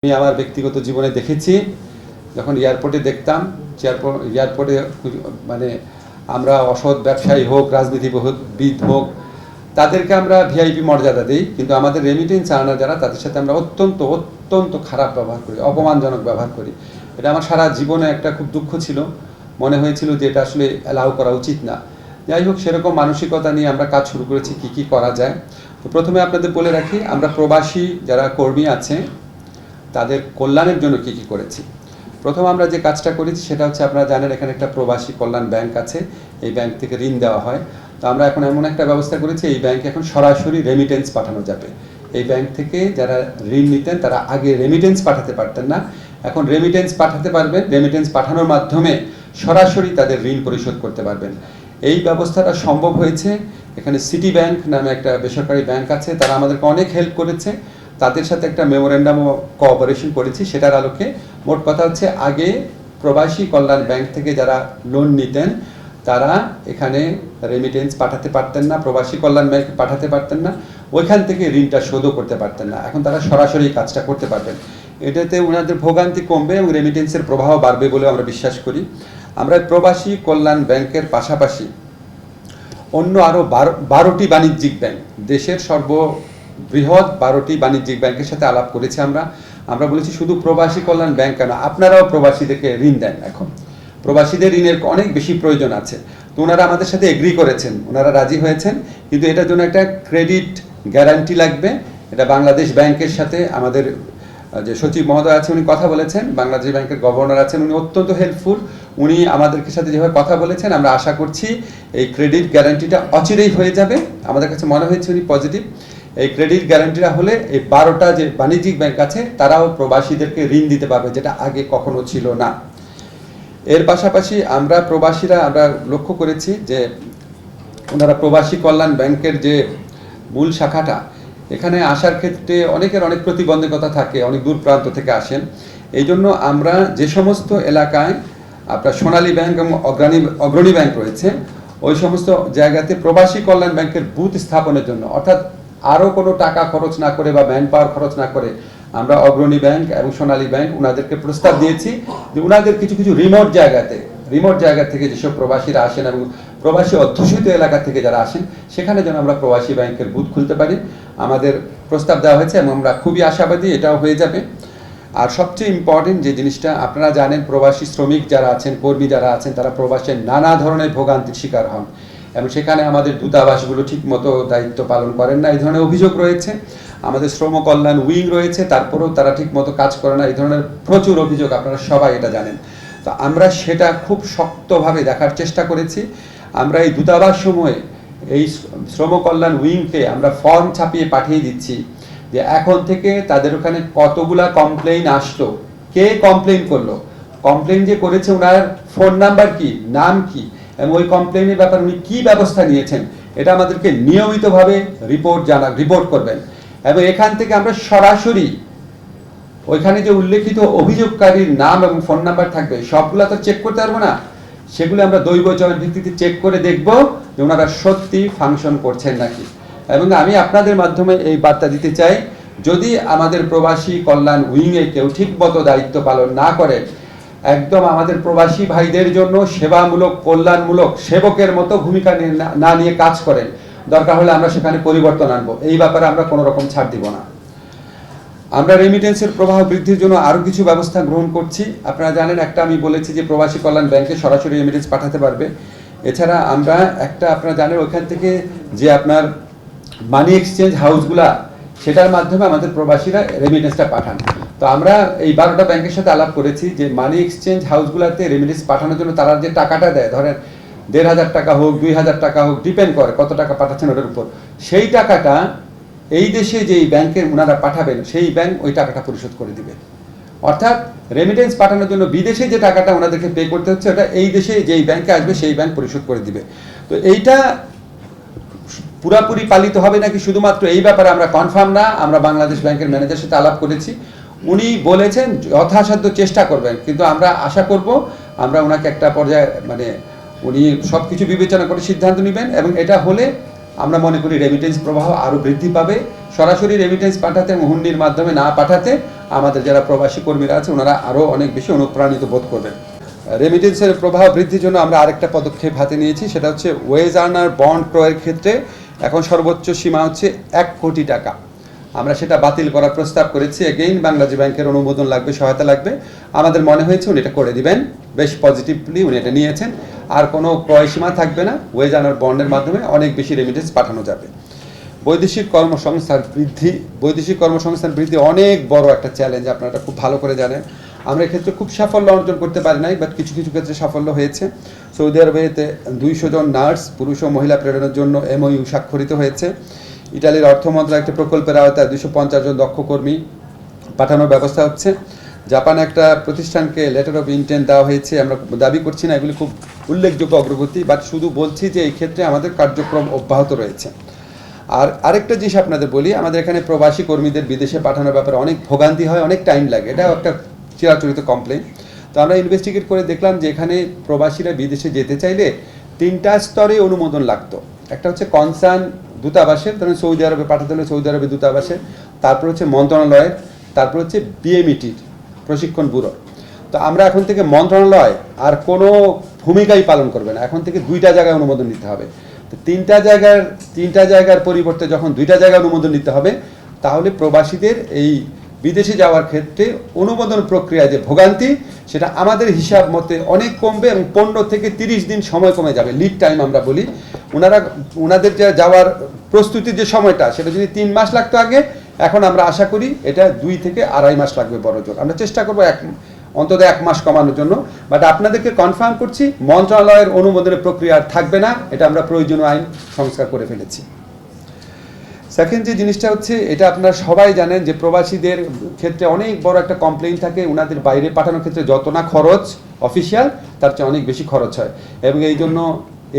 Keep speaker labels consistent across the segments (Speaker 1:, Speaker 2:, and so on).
Speaker 1: আমি আমার ব্যক্তিগত জীবনে দেখেছি, যখন এয়ারপোর্টে দেখতাম এয়ারপোর্টে মানে আমরা অসৎ ব্যবসায়ী হোক, রাজনীতিবিদ হোক, তাদেরকে আমরা ভিআইপি মর্যাদা দিই, কিন্তু আমাদের রেমিটেন্স আর্নার যারা, তাদের সাথে আমরা অত্যন্ত খারাপ ব্যবহার করি, অপমানজনক ব্যবহার করি। এটা আমার সারা জীবনে একটা খুব দুঃখ ছিল, মনে হয়েছিল যে এটা আসলে অ্যালাউ করা উচিত না। যাই হোক, সেরকম মানসিকতা নিয়ে আমরা কাজ শুরু করেছি, কি করা যায়। তো প্রথমে আপনাদের বলে রাখি, আমরা প্রবাসী যারা কর্মী আছে তাদের কল্যাণের জন্য কি করেছি। প্রথম আমরা যে কাজটা করেছি সেটা হচ্ছে, আপনারা জানেন এখানে একটা প্রবাসী কল্যাণ ব্যাংক আছে, এই ব্যাংক থেকে ঋণ দেওয়া হয়। তো আমরা এখন এমন একটা ব্যবস্থা করেছি, এই ব্যাংকে এখন সরাসরি রেমিটেন্স পাঠানো যাবে। এই ব্যাংক থেকে যারা ঋণ নিতেন তারা আগে রেমিটেন্স পাঠাতে পারতেন না, এখন রেমিটেন্স পাঠাতে পারবেন। রেমিটেন্স পাঠানোর মাধ্যমে সরাসরি তাদের ঋণ পরিশোধ করতে পারবেন। এই ব্যবস্থাটা সম্ভব হয়েছে। এখানে সিটি ব্যাংক নামে একটা বেসরকারি ব্যাংক আছে, তারা আমাদেরকে অনেক হেল্প করেছে। তাদের সাথে একটা মেমোরেন্ডাম কোঅপারেশন করেছি, সেটার আলোকে মোট কথা হচ্ছে, আগে প্রবাসী কল্যাণ ব্যাংক থেকে যারা লোন নিতেন তারা এখানে রেমিটেন্স পাঠাতে পারতেন না, প্রবাসী কল্যাণ ব্যাংক পাঠাতে পারতেন না, ওইখান থেকে ঋণটা শোধও করতে পারতেন না। এখন তারা সরাসরি কাজটা করতে পারবেন। এটাতে ওনাদের ভোগান্তি কমবে এবং রেমিটেন্সের প্রবাহ বাড়বে বলে আমরা বিশ্বাস করি। আমরা প্রবাসী কল্যাণ ব্যাংকের পাশাপাশি অন্য আরও 12টি বাণিজ্যিক ব্যাংক, দেশের বৃহৎ 12টি বাণিজ্যিক ব্যাংকের সাথে আলাপ করেছি। আমরা বলেছি শুধু প্রবাসী কল্যাণ ব্যাংক কেন, আপনারাও প্রবাসীদেরকে ঋণ দেন। এখন প্রবাসীদের ঋণের অনেক বেশি প্রয়োজন আছে। তো ওনারা আমাদের সাথে এগ্রি করেছেন, ওনারা রাজি হয়েছেন, কিন্তু এটার জন্য একটা ক্রেডিট গ্যারান্টি লাগবে। এটা বাংলাদেশ ব্যাংকের সাথে আমাদের যে সচিব মহোদয় আছে উনি কথা বলেছেন, বাংলাদেশ ব্যাংকের গভর্নর আছেন, উনি অত্যন্ত হেল্পফুল। উনি আমাদেরকে সাথে যেভাবে কথা বলেছেন, আমরা আশা করছি এই ক্রেডিট গ্যারান্টিটা অচিরেই হয়ে যাবে। আমাদের কাছে মনে হয়েছে উনি পজিটিভ। এই ক্রেডিট গ্যারান্টিটা হলে এই 12টা যে বাণিজ্যিক ব্যাংক আছে তারাও প্রবাসীদেরকে ঋণ দিতে পারবে, যেটা আগে কখনো ছিল না। এর পাশাপাশি আমরা প্রবাসীরা আমরা লক্ষ্য করেছি যে ওনারা প্রবাসী কল্যাণ ব্যাংকের যে মূল শাখাটা, এখানে আসার ক্ষেত্রে অনেকের অনেক প্রতিবন্ধকতা থাকে, অনেক দূর প্রান্ত থেকে আসেন। এই জন্য আমরা যে সমস্ত এলাকায় আপনার সোনালী ব্যাংক এবং অগ্রণী ব্যাংক রয়েছে, ওই সমস্ত জায়গাতে প্রবাসী কল্যাণ ব্যাংকের বুথ স্থাপনের জন্য, অর্থাৎ আরও কোনো টাকা খরচ না করে বা ম্যান পাওয়ার খরচ না করে, আমরা অগ্রণী ব্যাংক এবং সোনালী ব্যাংক ওনাদেরকে প্রস্তাব দিয়েছি যে ওনাদের কিছু রিমোট জায়গা থেকে যেসব প্রবাসীরা আসেন এবং প্রবাসী অধ্যুষিত এলাকা থেকে যারা আসেন, সেখানে যেন আমরা প্রবাসী ব্যাংকের বুথ খুলতে পারি। আমাদের প্রস্তাব দেওয়া হয়েছে এবং আমরা খুবই আশাবাদী এটাও হয়ে যাবে। আর সবচেয়ে ইম্পর্টেন্ট যে জিনিসটা, আপনারা জানেন প্রবাসী শ্রমিক যারা আছেন, কর্মী যারা আছেন, তারা প্রবাসের নানা ধরনের ভোগান্তির শিকার হন এবং সেখানে আমাদের দূতাবাসগুলো ঠিকমতো দায়িত্ব পালন করেন না, এই ধরনের অভিযোগ রয়েছে। আমাদের শ্রম কল্যাণ উইং রয়েছে, তারপরেও তারা ঠিকমতো কাজ করে না, এই ধরনের প্রচুর অভিযোগ, আপনারা সবাই এটা জানেন। তো আমরা সেটা খুব শক্তভাবে দেখার চেষ্টা করেছি। আমরা এই দূতাবাস সময়ে এই শ্রম কল্যাণ উইংকে আমরা ফর্ম ছাপিয়ে পাঠিয়ে দিচ্ছি যে এখন থেকে তাদের ওখানে কতগুলা কমপ্লেইন আসলো, কে কমপ্লেইন করলো, কমপ্লেইন যে করেছে ওনার ফোন নাম্বার কি, নাম কি, এবং ওই কমপ্লেইনের ব্যাপারে উনি কী ব্যবস্থা নিয়েছেন, এটা আমাদেরকে নিয়মিতভাবে রিপোর্ট করবেন। এবং এখান থেকে আমরা সরাসরি ওইখানে যে উল্লেখিত অভিযোগকারীর নাম এবং ফোন নাম্বার থাকবে, সবগুলো তো চেক করতে পারবো না, সেগুলো আমরা দৈব চয়ন ভিত্তিতে চেক করে দেখব যে ওনারা সত্যি ফাংশন করছেন নাকি। এবং আমি আপনাদের মাধ্যমে এই বার্তা দিতে চাই, যদি আমাদের প্রবাসী কল্যাণ উইংয়ে কেউ ঠিকমতো দায়িত্ব পালন না করে, একদম আমাদের প্রবাসী ভাইদের জন্য সেবামূলক কল্যাণমূলক সেবকের মতো ভূমিকা না নিয়ে কাজ করেন, দরকার হলে আমরা সেখানে পরিবর্তন আনবো। এই ব্যাপারে আমরা কোনো রকম ছাড় দিব না। আমরা রেমিটেন্সের প্রবাহ বৃদ্ধির জন্য আরও কিছু ব্যবস্থা গ্রহণ করছি। আপনারা জানেন, একটা আমি বলেছি যে প্রবাসী কল্যাণ ব্যাংকে সরাসরি রেমিটেন্স পাঠাতে পারবে। এছাড়া আমরা আপনারা জানেন ওইখান থেকে যে আপনার মানি এক্সচেঞ্জ হাউসগুলা, সেটার মাধ্যমে আমাদের প্রবাসীরা রেমিটেন্সটা পাঠান। তো আমরা এই 12টা ব্যাংকের সাথে আলাপ করেছি যে মানি এক্সচেঞ্জ হাউসগুলোতে রেমিটেন্স পাঠানোর জন্য তারা যে টাকাটা দেয়, ধরেন 1500 টাকা হোক, 2000 টাকা হোক, ডিপেন্ড করে কত টাকা পাঠাচ্ছেন ওটার উপর, সেই টাকাটা এই দেশে যেই ব্যাংকের ওনারা পাঠাবেন সেই ব্যাংক ওই টাকাটা পরিশোধ করে দিবে। অর্থাৎ রেমিটেন্স পাঠানোর জন্য বিদেশে যে টাকাটা ওনাদেরকে পে করতে হচ্ছে, ওটা এই দেশে যেই ব্যাংকে আসবে সেই ব্যাংক পরিশোধ করে দিবে। তো এইটা পুরাপুরি পালিত হবে নাকি শুধুমাত্র এই ব্যাপারে আমরা কনফার্ম না। আমরা বাংলাদেশ ব্যাংকের ম্যানেজারের সাথে আলাপ করেছি, উনি বলেছেন যথাসাধ্য চেষ্টা করবেন, কিন্তু আমরা আশা করব আমরা ওনাকে একটা পর্যায়ে উনি সব কিছু বিবেচনা করে সিদ্ধান্ত নেবেন এবং এটা হলে আমরা মনে করি রেমিটেন্স প্রবাহ আরও বৃদ্ধি পাবে সরাসরি রেমিটেন্স পাঠাতে এবং হুন্ডির মাধ্যমে না পাঠাতে আমাদের যারা প্রবাসী কর্মীরা আছে ওনারা আরও অনেক বেশি অনুপ্রাণিত বোধ করবেন। রেমিটেন্সের প্রবাহ বৃদ্ধির জন্য আমরা আরেকটা পদক্ষেপ হাতে নিয়েছি, সেটা হচ্ছে ওয়েজ আর্নার বন্ড ক্রয়ের ক্ষেত্রে এখন সর্বোচ্চ সীমা হচ্ছে 1 কোটি টাকা। আমরা সেটা বাতিল করার প্রস্তাব করেছি। এগেইন বাংলাদেশ ব্যাংকের অনুমোদন লাগবে, সহায়তা লাগবে। আমাদের মনে হয়েছে উনি এটা করে দিবেন, বেশ পজিটিভলি উনি এটা নিয়েছেন। আর কোনো ক্রয় সীমা থাকবে না, ওয়েজ আর্নার বন্ডের মাধ্যমে অনেক বেশি রেমিটেন্স পাঠানো যাবে। বৈদেশিক কর্মসংস্থান বৃদ্ধি অনেক বড় একটা চ্যালেঞ্জ, আপনারা খুব ভালো করে জানেন। আমরা এক্ষেত্রে খুব সাফল্য অর্জন করতে পারি নাই, বাট কিছু কিছু ক্ষেত্রে সাফল্য হয়েছে। সৌদি আরবেতে 200 জন নার্স পুরুষ ও মহিলা প্রেরণের জন্য MOU স্বাক্ষরিত হয়েছে। ইটালির অর্থ মন্ত্রণালয় একটি প্রকল্পের আওতায় 250 জন দক্ষ কর্মী পাঠানোর ব্যবস্থা হচ্ছে। জাপানে একটা প্রতিষ্ঠানকে লেটার অফ ইন্টেন্ট দেওয়া হয়েছে। আমরা দাবি করছি না এগুলি খুব উল্লেখযোগ্য অগ্রগতি, বাট শুধু বলছি যে এই ক্ষেত্রে আমাদের কার্যক্রম অব্যাহত রয়েছে। আর আরেকটা জিনিস আপনাদের বলি, আমাদের এখানে প্রবাসী কর্মীদের বিদেশে পাঠানোর ব্যাপারে অনেক ভোগান্তি হয়, অনেক টাইম লাগে। এটাও একটা চিরাচরিত কমপ্লেন। তো আমরা ইনভেস্টিগেট করে দেখলাম যে এখানে প্রবাসীরা বিদেশে যেতে চাইলে 3টা স্তরে অনুমোদন লাগতো। একটা হচ্ছে কনসার্ন দূতাবাসের, ধরুন সৌদি আরবে পাঠাতে হলে সৌদি আরবে দূতাবাসের, তারপর হচ্ছে মন্ত্রণালয়ের, তারপর হচ্ছে BMETর প্রশিক্ষণ ব্যুরো। তো আমরা এখন থেকে মন্ত্রণালয় আর কোনো ভূমিকাই পালন করবে না, এখন থেকে 2টা জায়গায় অনুমোদন নিতে হবে। তো 3টা জায়গার পরিবর্তে যখন 2টা জায়গায় অনুমোদন নিতে হবে, তাহলে প্রবাসীদের এই বিদেশে যাওয়ার ক্ষেত্রে অনুমোদন প্রক্রিয়ায় যে ভোগান্তি, সেটা আমাদের হিসাব মতে অনেক কমবে এবং 15 থেকে 30 দিন সময় কমে যাবে। লিড টাইম আমরা বলি, ওনাদের যে যাওয়ার প্রস্তুতির যে সময়টা, সেটা যদি 3 মাস লাগতো আগে, এখন আমরা আশা করি এটা 2 থেকে 2.5 মাস লাগবে বড় জোর। আমরা চেষ্টা করবো অন্তত 1 মাস কমানোর জন্য। বাট আপনাদেরকে কনফার্ম করছি, মন্ত্রণালয়ের অনুমোদনের প্রক্রিয়া আর থাকবে না, এটা আমরা প্রয়োজনীয় আইন সংস্কার করে ফেলেছি। সেকেন্ড যে জিনিসটা হচ্ছে, এটা আপনারা সবাই জানেন যে প্রবাসীদের ক্ষেত্রে অনেক বড় একটা কমপ্লেইন থাকে, ওনাদের বাইরে পাঠানোর ক্ষেত্রে যত না খরচ অফিসিয়াল, তার চেয়ে অনেক বেশি খরচ হয়। এবং এই জন্য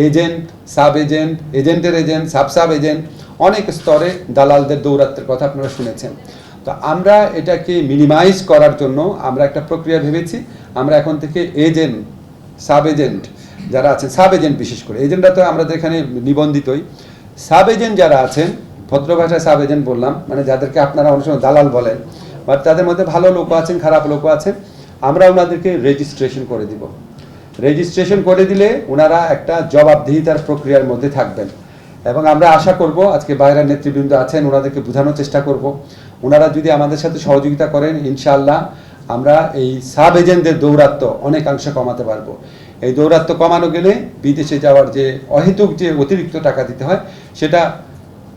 Speaker 1: এজেন্ট, সাব এজেন্ট, এজেন্টের এজেন্ট, সাব এজেন্ট, অনেক স্তরে দালালদের দৌরাত্মের কথা আপনারা শুনেছেন। তো আমরা এটাকে মিনিমাইজ করার জন্য আমরা একটা প্রক্রিয়া ভেবেছি। আমরা এখন থেকে এজেন্ট, সাব এজেন্ট যারা আছেন, সাব এজেন্ট বিশেষ করে, এজেন্টরা তো আমাদের এখানে নিবন্ধিতই, সাব এজেন্ট যারা আছেন, ভদ্র ভাষায় সাব এজেন্ট বললাম, মানে যাদেরকে আপনারা অনেক সময় দালাল বলেন, বাট তাদের মধ্যে ভালো লোকও আছেন, খারাপ লোকও আছেন। আমরা ওনাদেরকে রেজিস্ট্রেশন করে দিব। রেজিস্ট্রেশন করে দিলে ওনারা একটা জবাবদিহিতার প্রক্রিয়ার মধ্যে থাকবেন। এবং আমরা আশা করব, আজকে বাইরের নেতৃবৃন্দ আছেন, ওনাদেরকে বোঝানোর চেষ্টা করব। ওনারা যদি আমাদের সাথে সহযোগিতা করেন, ইনশাআল্লাহ আমরা এই সাব এজেন্টদের দৌরাত্ম্য অনেকাংশে কমাতে পারবো। এই দৌরাত্ম্য কমানো গেলে বিদেশে যাওয়ার যে অহেতুক যে অতিরিক্ত টাকা দিতে হয়, সেটা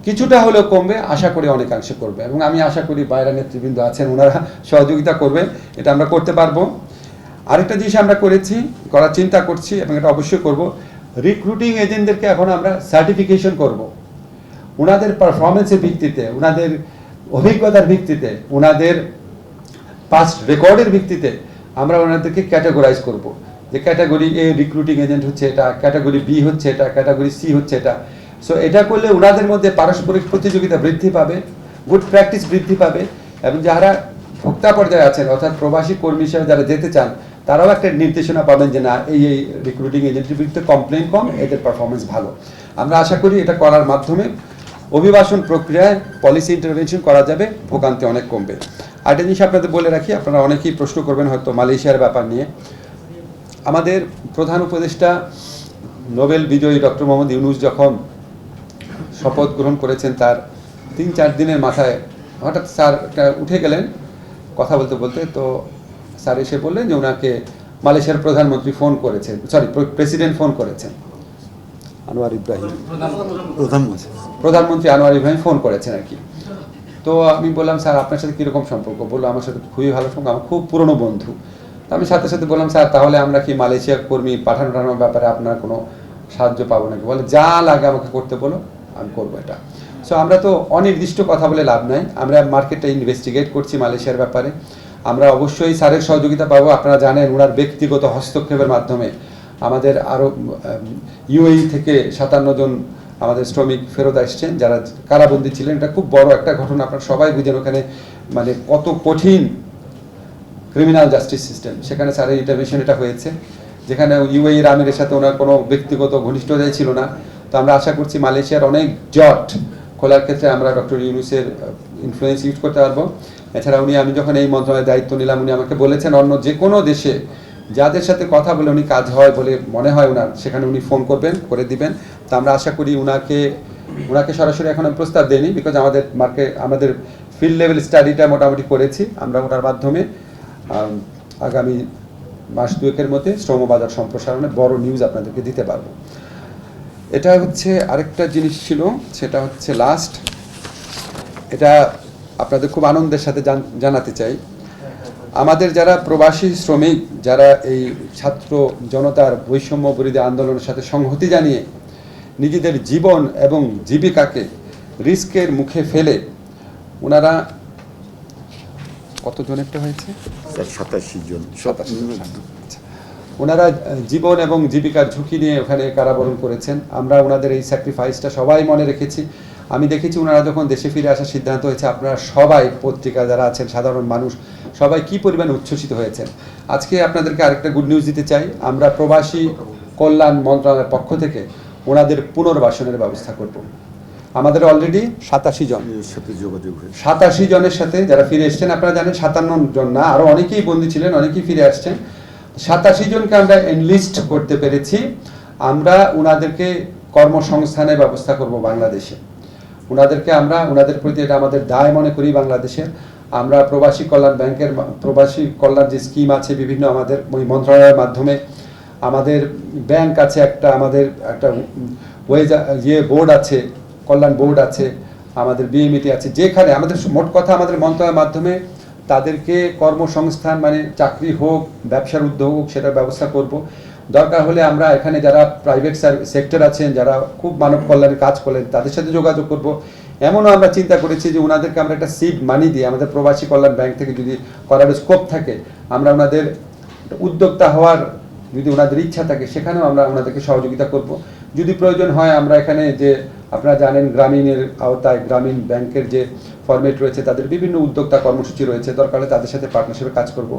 Speaker 1: কিছুটা হলেও কমবে, আশা করি অনেকাংশে করবে। এবং আমি আশা করি বাইরের নেতৃবৃন্দ আছেন, ওনারা সহযোগিতা করবেন, এটা আমরা করতে পারবো। আরেকটা জিনিস আমরা করার চিন্তা করছি এবং এটা অবশ্যই করব, রিক্রুটিং এজেন্টদেরকে এখন আমরা সার্টিফিকেশন করব। ওনাদের পারফরমেন্সের ভিত্তিতে, ওনাদের অভিজ্ঞতার ভিত্তিতে, ওনাদের পাস্ট রেকর্ডের ভিত্তিতে আমরা ওনাদেরকে ক্যাটাগরাইজ করব। যে ক্যাটাগরি A রিক্রুটিং এজেন্ট হচ্ছে এটা, ক্যাটাগরি B হচ্ছে এটা, ক্যাটাগরি C হচ্ছে এটা। সো এটা করলে ওনাদের মধ্যে পারস্পরিক প্রতিযোগিতা বৃদ্ধি পাবে, গুড প্র্যাকটিস বৃদ্ধি পাবে, এবং যারা ভোক্তা পর্যায়ে আছেন, অর্থাৎ প্রবাসী কর্মী হিসেবে যারা যেতে চান, তারাও একটা নির্দেশনা পাবেন যে না, এই রিক্রুটিং এজেন্টের বিরুদ্ধে কমপ্লেন কম, এদের পারফরমেন্স ভালো। আমরা আশা করি এটা করার মাধ্যমে অভিবাসন প্রক্রিয়ায় পলিসি ইন্টারভেনশন করা যাবে, ভোগান্তি অনেক কমবে। আরেকটা জিনিস আপনাদের বলে রাখি, আপনারা অনেকেই প্রশ্ন করবেন হয়তো মালয়েশিয়ার ব্যাপার নিয়ে। আমাদের প্রধান উপদেষ্টা নোবেল বিজয়ী ডক্টর মোহাম্মদ ইউনূস যখন শপথ গ্রহণ করেছেন, তার 3-4 দিনের মাথায় হঠাৎ স্যার উঠে গেলেন কথা বলতে বলতে। তো স্যার এসে বললেন যে ওনাকে মালয়েশিয়ার প্রধানমন্ত্রী ফোন করেছেন, প্রেসিডেন্ট ফোন করেছেন, আনোয়ার ইব্রাহিম, প্রধানমন্ত্রী আনোয়ার ইব্রাহিম ফোন করেছেন আর কি। তো আমি বললাম, স্যার আপনার সাথে কীরকম সম্পর্ক? বললো, আমার সাথে খুবই ভালো সম্পর্ক, আমার খুব পুরনো বন্ধু। তো আমি সাথে সাথে বললাম, স্যার তাহলে আমরা কি মালয়েশিয়ার কর্মী পাঠানোর ব্যাপারে আপনার কোনো সাহায্য পাবো নাকি? বলে, যা লাগে আমাকে করতে বলো, আমি করবো এটা। সো আমরা তো অনির্দিষ্ট কথা বলে লাভ নাই, আমরা মার্কেটটা ইনভেস্টিগেট করছি মালয়েশিয়ার ব্যাপারে। আমরা অবশ্যই স্যারের সহযোগিতা পাবো। আপনারা জানেন ওনার ব্যক্তিগত হস্তক্ষেপের মাধ্যমে আমাদের আরও UAE থেকে 57 জন আমাদের শ্রমিক ফেরত আসছেন যারা কারাবন্দী ছিলেন। এটা খুব বড় একটা ঘটনা, আপনারা সবাই বুঝেন ওখানে মানে কত কঠিন ক্রিমিনাল জাস্টিস সিস্টেম, সেখানে স্যারের ইন্টারভেনশন এটা হয়েছে, যেখানে UAE আমিরের সাথে ওনার কোনো ব্যক্তিগত ঘনিষ্ঠতাই ছিল না। তো আমরা আশা করছি মালয়েশিয়ার অনেক জট খোলার ক্ষেত্রে আমরা ডক্টর ইউনূসের ইনফ্লুয়েন্স ইউজ করতে পারবো। এছাড়া আমি যখন এই মন্ত্রণালয়ের দায়িত্ব নিলাম, উনি আমাকে বলেছেন অন্য যে কোনো দেশে যাদের সাথে কথা বলে উনি কাজ হয় বলে মনে হয় ওনার, সেখানে উনি ফোন করবেন, করে দিবেন। তো আমরা আশা করি ওনাকে সরাসরি এখন আমি প্রস্তাব দিইনি, বিকজ আমাদের ফিল্ড লেভেল স্টাডিটা মোটামুটি করেছি আমরা, ওটার মাধ্যমে আগামী মাস দুয়েকের মধ্যে শ্রমবাজার সম্প্রসারণে বড় নিউজ আপনাদেরকে দিতে পারবো। এটা হচ্ছে আরেকটা জিনিস ছিল, সেটা হচ্ছে লাস্ট, এটা আপনাদের খুব আনন্দের সাথে জানাতে চাই, আমাদের যারা প্রবাসী শ্রমিক, যারা এই ছাত্র জনতার বৈষম্য বিরোধী আন্দোলনের সাথে সংহতি জানিয়ে নিজেদের জীবন এবং জীবিকাকে রিস্কের মুখে ফেলে ওনারা কতজন একটা হয়েছে
Speaker 2: 87 জন,
Speaker 1: ওনারা জীবন এবং জীবিকার ঝুঁকি নিয়ে ওখানে কারাবরণ করেছেন। আমরা ওনাদের এই স্যাক্রিফাইসটা সবাই মনে রেখেছি। আমি দেখেছি ওনারা যখন দেশে ফিরে আসার সিদ্ধান্ত হয়েছে, আপনারা সবাই, পত্রিকা যারা আছেন, সাধারণ মানুষ সবাই কী পরিমাণে উচ্ছ্বসিত হয়েছেন। আজকে আপনাদেরকে আরেকটা গুড নিউজ দিতে চাই, আমরা প্রবাসী কল্যাণ মন্ত্রণালয়ের পক্ষ থেকে ওনাদের পুনর্বাসনের ব্যবস্থা করব। আমাদের অলরেডি 87 জন, 87 জনের সাথে যারা ফিরে এসছেন, আপনারা জানেন 57 জন না, আরও অনেকেই বন্দী ছিলেন, অনেকেই ফিরে আসছেন। 87 জনকে আমরা এনলিস্ট করতে পেরেছি। আমরা ওনাদেরকে কর্মসংস্থানের ব্যবস্থা করব বাংলাদেশে। ওনাদের প্রতি এটা আমাদের দায় মনে করি বাংলাদেশের। আমরা প্রবাসী কল্যাণ ব্যাংকের প্রবাসী কল্যাণ যে স্কিম আছে বিভিন্ন আমাদের ওই মন্ত্রণালয়ের মাধ্যমে, আমাদের ব্যাংক আছে আমাদের একটা বোর্ড আছে, কল্যাণ বোর্ড আছে, আমাদের বিএমইটি আছে, যেখানে আমাদের মোট কথা আমাদের মন্ত্রণালয়ের মাধ্যমে তাদেরকে কর্মসংস্থান, মানে চাকরি হোক, ব্যবসার উদ্যোগ হোক, সেটার ব্যবস্থা করব। দরকার হলে আমরা এখানে যারা প্রাইভেট সেক্টর আছেন, যারা খুব মানব কল্যাণের কাজ করেন, তাদের সাথে যোগাযোগ করব। এমনও আমরা চিন্তা করেছি যে ওনাদেরকে আমরা একটা সিড মানি দিয়ে, আমাদের প্রবাসী কল্যাণ ব্যাংক থেকে যদি করার স্কোপ থাকে, আমরা ওনাদের উদ্যোক্তা হওয়ার যদি ওনাদের ইচ্ছা থাকে, সেখানেও আমরা ওনাদেরকে সহযোগিতা করব। যদি প্রয়োজন হয় আমরা এখানে যে আপনারা জানেন গ্রামীণের আওতায় গ্রামীণ ব্যাংকের যে ফরম্যাট রয়েছে, তাদের বিভিন্ন উদ্যোক্তা কর্মসূচি রয়েছে, দরকার হলে তাদের সাথে পার্টনারশিপে কাজ করব।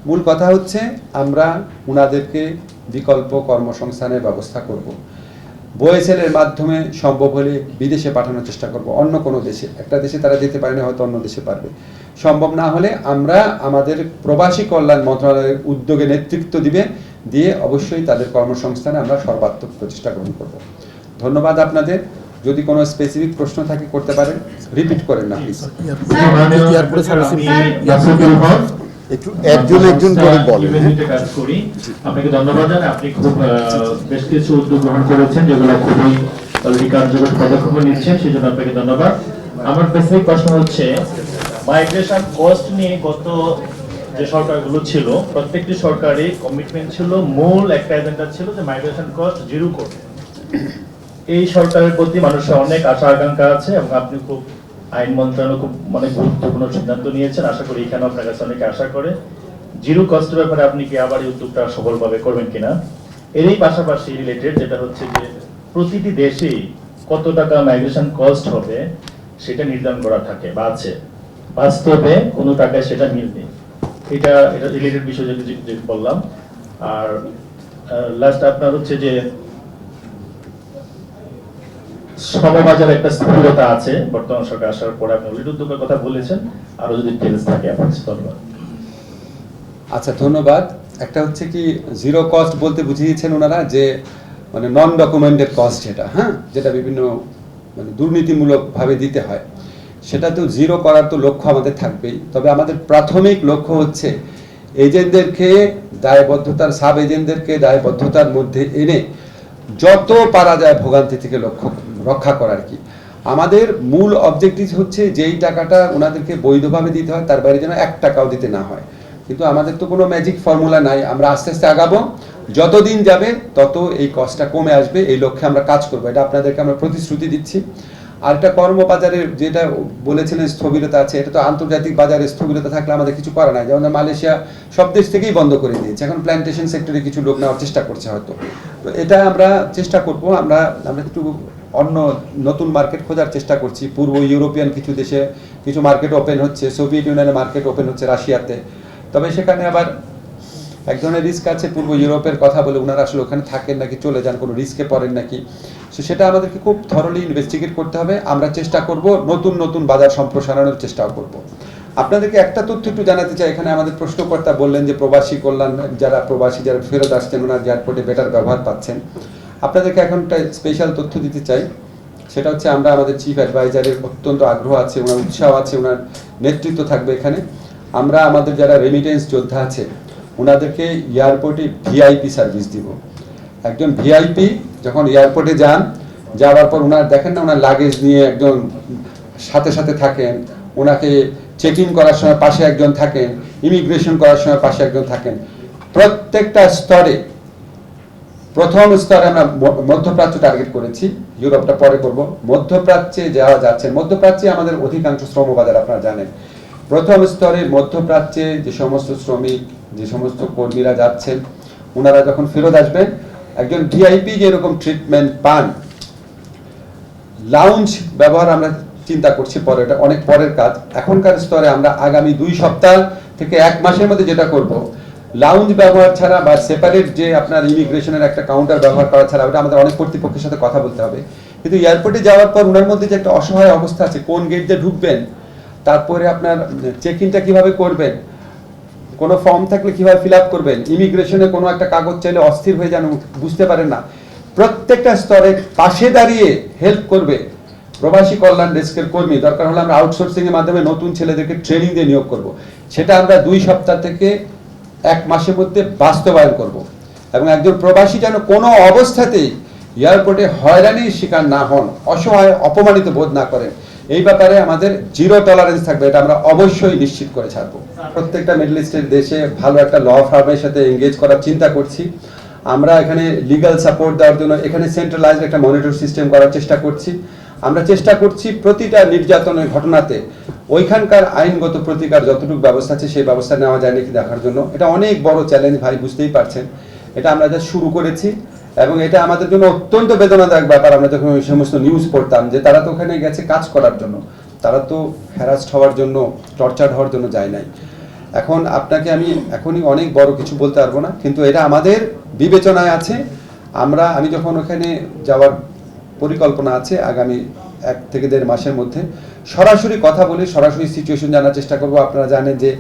Speaker 1: মূল কথা হচ্ছে আমরা ওনাদেরকে বিকল্প কর্মসংস্থানের ব্যবস্থা করব। বয়েসেলের মাধ্যমে সম্ভব হলে বিদেশে পাঠানোর চেষ্টা করব, অন্য কোনো দেশে। একটা দেশে তারা যেতে পারে না, হয়তো অন্য দেশে পারবে। সম্ভব না হলে আমরা আমাদের প্রবাসী কল্যাণ মন্ত্রণালয়ের উদ্যোগে নেতৃত্ব দিয়ে অবশ্যই তাদের কর্মসংস্থানে আমরা সর্বাত্মক প্রচেষ্টা গ্রহণ করব। ধন্যবাদ আপনাদের। যদি কোনো স্পেসিফিক প্রশ্ন থাকে করতে পারেন, রিপিট করেন না প্লিজ।
Speaker 2: একটু একজন করে বলেন।
Speaker 3: আপনাকে ধন্যবাদ জানাই। আপনি খুব বেশ কিছু উদ্যোগ গ্রহণ করেছেন, যেগুলো খুবই অলরেডি কার্যকর পদক্ষেপ নিচ্ছেন, সেই জন্য আপনাকে ধন্যবাদ। আমার স্পেসিফিক প্রশ্ন হচ্ছে, মাইগ্রেশন কস্ট নিয়ে গত যে সরকারগুলো ছিল, প্রত্যেকটি সরকারই কমিটমেন্ট ছিল, মূল একটা এজেন্ডা ছিল যে মাইগ্রেশন কস্ট জিরো করবে। এই সরকারের প্রতি মানুষের অনেক আশা আকাঙ্ক্ষা আছে, এবং আপনি খুব আইন মন্ত্রণালয় খুব গুরুত্বপূর্ণ সিদ্ধান্ত নিয়েছেন। আশা করি এখানে আপনার কাছে অনেকে আশা করে জিরো কস্টের ব্যাপারে আপনি কি আবার এই উদ্যোগটা সফলভাবে করবেন কিনা। এরই পাশাপাশি রিলেটেড যেটা হচ্ছে যে প্রতিটি দেশেই কত টাকা মাইগ্রেশন কস্ট হবে সেটা নির্ধারণ করা থাকে বা আছে, বাস্তবে কোনো টাকায় সেটা মিল নেই। এটা রিলেটেড বিষয় যেটা বললাম। আর লাস্ট আপনার হচ্ছে যে শ্রমবাজারে একটা স্থবিরতা আছে বর্তমান সরকার আসার পরে, আপনি অলরেডি উদ্যোগের কথা বলেছেন, আরো যদি ডিটেইলস থাকে আপনার। ধন্যবাদ।
Speaker 1: আচ্ছা, ধন্যবাদ। একটা হচ্ছে কি, জিরো কস্ট বলতে বুঝিয়েছেন ওনারা যে মানে নন ডকুমেন্টেড কস্ট, যেটা যেটা বিভিন্ন মানে দুর্নীতিমূলকভাবে দিতে হয়, সেটা তো জিরো করার তো লক্ষ্য আমাদের থাকবেই। তবে আমাদের প্রাথমিক লক্ষ্য হচ্ছে এজেন্টদেরকে দায়বদ্ধতার, সাব এজেন্টদেরকে দায়বদ্ধতার মধ্যে এনে যত পারা যায় ভোগান্তি থেকে রক্ষা করার কি। আমাদের মূল অবজেক্টিভ হচ্ছে যেই টাকাটা ওনাদেরকে বৈধভাবে দিতে হয়, তার বাইরে যেন 1 টাকাও দিতে না হয়। কিন্তু আমাদের তো কোনো ম্যাজিক ফর্মুলা নাই, আমরা আস্তে আস্তে আগাবো, যতদিন যাবে তত এই কস্টটা কমে আসবে, এই লক্ষ্যে আমরা কাজ করবো, এটা আপনাদেরকে আমরা প্রতিশ্রুতি দিচ্ছি। আর একটা কর্মবাজারের যেটা বলেছিলেন স্থবিরতা আছে, এটা তো আন্তর্জাতিক বাজারে স্থবিরতা থাকলে আমাদের কিছু করা নাই। যেমন মালয়েশিয়া সব দেশ থেকেই বন্ধ করে দিয়েছে, এখন প্ল্যান্টেশন সেক্টরে কিছু লোক নেওয়ার চেষ্টা করছে হয়তো। তো এটা আমরা চেষ্টা করব, আমরা একটু অন্য নতুন মার্কেট খোঁজার চেষ্টা করছি। পূর্ব ইউরোপিয়ান কিছু দেশে কিছু মার্কেট ওপেন হচ্ছে, সোভিয়েত ইউনিয়নের মার্কেট ওপেন হচ্ছে রাশিয়াতে। তবে সেখানে আবার এক ধরনের রিস্ক আছে পূর্ব ইউরোপের কথা বলে, ওনারা আসলে ওখানে থাকেন নাকি চলে যান, কোনো রিস্কে পড়েন নাকি, সো সেটা আমাদেরকে খুব থরলি ইনভেস্টিগেট করতে হবে। আমরা চেষ্টা করব নতুন নতুন বাজার সম্প্রসারণের চেষ্টাও করব। আপনাদেরকে একটা তথ্য একটু জানাতে চাই, এখানে আমাদের প্রশ্নকর্তা বললেন যে প্রবাসী কল্যাণ, যারা ফেরত আসছেন ওনার এয়ারপোর্টে বেটার ব্যবহার পাচ্ছেন। আপনাদেরকে এখন একটা স্পেশাল তথ্য দিতে চাই, সেটা হচ্ছে আমরা আমাদের চিফ অ্যাডভাইজারের অত্যন্ত আগ্রহ আছে, ওনার উৎসাহ আছে, ওনার নেতৃত্ব থাকবে এখানে। আমরা আমাদের যারা রেমিটেন্স যোদ্ধা আছে ওনাদেরকে এয়ারপোর্টে ভিআইপি সার্ভিস দিব। একজন ভিআইপি যখন এয়ারপোর্টে যান, যাওয়ার পর ওনার দেখেন না, ওনার লাগেজ নিয়ে একজন সাথে সাথে থাকেন, ওনাকে চেক ইন করার সময় পাশে একজন থাকেন, ইমিগ্রেশন করার সময় পাশে একজন থাকেন। প্রত্যেকটা স্তরে, প্রথম স্তরে আমরা মধ্যপ্রাচ্য টার্গেট করেছি, ইউরোপটা পরে করব। মধ্যপ্রাচ্যে যাওয়া যাচ্ছে, মধ্যপ্রাচ্যে আমাদের অধিকাংশ শ্রম বাজার আপনারা জানেন। প্রথম স্তরে মধ্যপ্রাচ্যে যে সমস্ত শ্রমিক, যে সমস্ত কর্মীরা যাচ্ছেন, ওনারা যখন ফেরত আসবেন একজন ভিআইপি যেরকম ট্রিটমেন্ট পান, লাউঞ্জ ব্যবহার আমরা চিন্তা করছি পরে, এটা অনেক পরের কাজ। এখনকার স্তরে আমরা আগামী 2 সপ্তাহ থেকে 1 মাসের মধ্যে যেটা করব, লাউঞ্জ ব্যবহার ছাড়া বা সেপারেট যে আপনার ইমিগ্রেশনের একটা কাউন্টার ব্যবহার করা ছাড়া, ওটা আমাদের অনেক কর্তৃপক্ষের সাথে কথা বলতে হবে। কিন্তু এয়ারপোর্টে যাওয়ার পর ওনার মধ্যে যে একটা অসহায় অবস্থা আছে, কোন গেট দিয়ে ঢুকবেন, তারপরে আপনার চেক ইনটা কীভাবে করবেন, কোনো ফর্ম থাকলে কীভাবে ফিল আপ করবেন, ইমিগ্রেশনে কোনো একটা কাগজ চাইলে অস্থির হয়ে যান, বুঝতে পারেন না, প্রত্যেকটা স্তরে পাশে দাঁড়িয়ে হেল্প করবে প্রবাসী কল্যাণ ডেস্কের কর্মী। দরকার হলে আমরা আউটসোর্সিং এর মাধ্যমে নতুন ছেলেদেরকে ট্রেনিং দিয়ে নিয়োগ করব। সেটা আমরা 2 সপ্তাহ থেকে 1 মাসের মধ্যে বাস্তবায়ন করব। এবং একজন প্রবাসী যেন কোনো অবস্থাতেই এয়ারপোর্টে হয়রানির শিকার না হন, অসহায় অপমানিত বোধ না করেন, এই ব্যাপারে আমাদের জিরো টলারেন্স থাকবে, এটা আমরা অবশ্যই নিশ্চিত করে ছাড়বো। প্রত্যেকটা মিডল ইস্টের দেশে ভালো একটা ল ফার্মের সাথে এঙ্গেজ করার চিন্তা করছি। আমরা এখানে লিগ্যাল সাপোর্ট দেওয়ার জন্য এখানে সেন্ট্রালাইজড একটা মনিটর সিস্টেম করার চেষ্টা করছি। আমরা চেষ্টা করছি প্রতিটা নির্যাতনের ঘটনাতে ওইখানকার আইনগত প্রতিকার যতটুকু ব্যবস্থা আছে সেই ব্যবস্থা নেওয়া যায় নাকি দেখার জন্য। এটা অনেক বড় চ্যালেঞ্জ ভাই, বুঝতেই পারছেন। এটা আমরা যা শুরু করেছি এবং এটা আমাদের জন্য অত্যন্ত বেদনাদায়ক ব্যাপার। আমরা যখন ওই সমস্ত নিউজ পড়তাম যে তারা তো ওখানে গেছে কাজ করার জন্য, তারা তো হ্যারাস্ট হওয়ার জন্য, টর্চার হওয়ার জন্য যায় নাই। এখন আপনাকে আমি এখনই অনেক বড় কিছু বলতে পারবো না, কিন্তু এটা আমাদের বিবেচনায় আছে। আমি যখন ওখানে যাওয়ার পরিকল্পনা আছে আগামী 1 থেকে 1.5 মাসের মধ্যে, সরাসরি কথা বলে সরাসরি সিচুয়েশন জানার চেষ্টা করব। আপনারা জানেন যে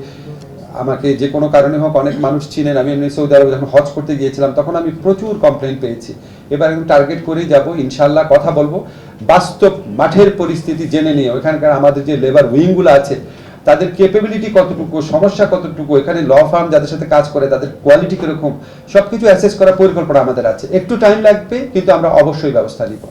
Speaker 1: আমাকে যে কোনো কারণে হোক অনেক মানুষ চিনেন, আমি এমনি সৌদি আরবে যখন হজ করতে গিয়েছিলাম তখন আমি প্রচুর কমপ্লেন পেয়েছি। এবার আমি টার্গেট করেই যাব, ইনশাল্লাহ কথা বলবো, বাস্তব মাঠের পরিস্থিতি জেনে নিয়ে ওইখানকার আমাদের যে লেবার উইংগুলো আছে তাদের ক্যাপাবিলিটি কতটুকু, সমস্যা কতটুকু, এখানে ল ফার্ম যাদের সাথে কাজ করে তাদের কোয়ালিটি কীরকম, সব কিছু অ্যাসেস করার পরিকল্পনা আমাদের আছে। একটু টাইম লাগবে, কিন্তু আমরা অবশ্যই ব্যবস্থা নিব।